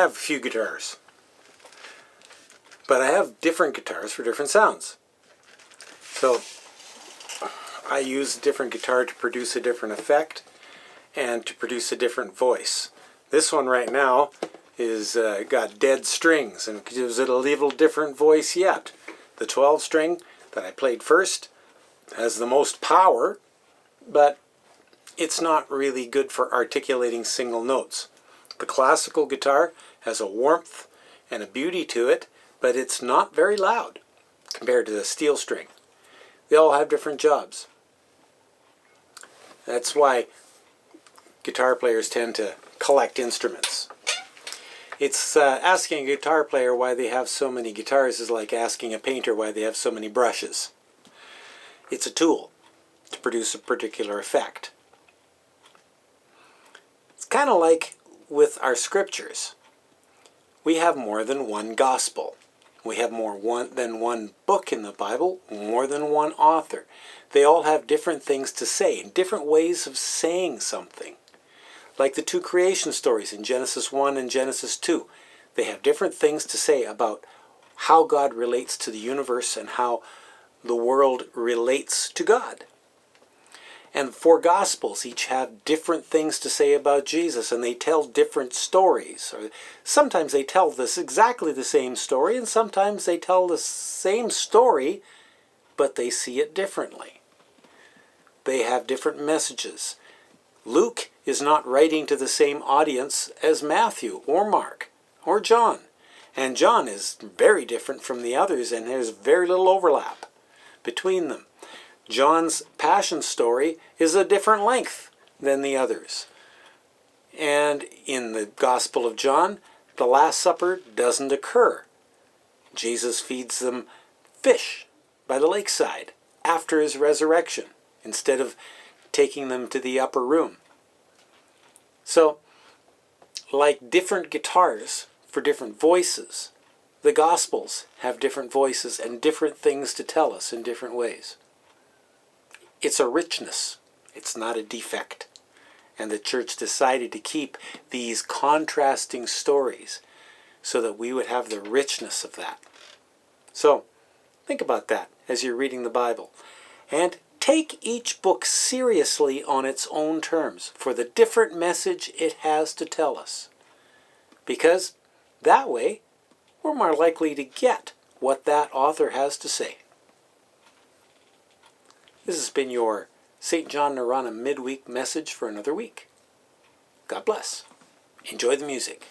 have a few guitars, but I have different guitars for different sounds. So I use a different guitar to produce a different effect and to produce a different voice. This one right now is got dead strings and gives it a little different voice yet. The 12 string that I played first has the most power, but it's not really good for articulating single notes. The classical guitar has a warmth and a beauty to it, but it's not very loud compared to the steel string. They all have different jobs. That's why guitar players tend to collect instruments. It's asking a guitar player why they have so many guitars is like asking a painter why they have so many brushes. It's a tool to produce a particular effect. It's kind of like with our scriptures. We have more than one gospel. We have more than one book in the Bible, more than one author. They all have different things to say, and different ways of saying something. Like the two creation stories in Genesis 1 and Genesis 2. They have different things to say about how God relates to the universe and how the world relates to God. And the four Gospels each have different things to say about Jesus, and they tell different stories. Or sometimes they tell exactly the same story, and sometimes they tell the same story, but they see it differently. They have different messages. Luke is not writing to the same audience as Matthew or Mark or John. And John is very different from the others, and there's very little overlap between them. John's passion story is a different length than the others. And in the Gospel of John, the Last Supper doesn't occur. Jesus feeds them fish by the lakeside after his resurrection, instead of taking them to the upper room. So, like different guitars for different voices, the Gospels have different voices and different things to tell us in different ways. It's a richness. It's not a defect. And the church decided to keep these contrasting stories so that we would have the richness of that. So, think about that as you're reading the Bible. And take each book seriously on its own terms for the different message it has to tell us. Because that way, we're more likely to get what that author has to say. This has been your St. John Narana Midweek message for another week. God bless. Enjoy the music.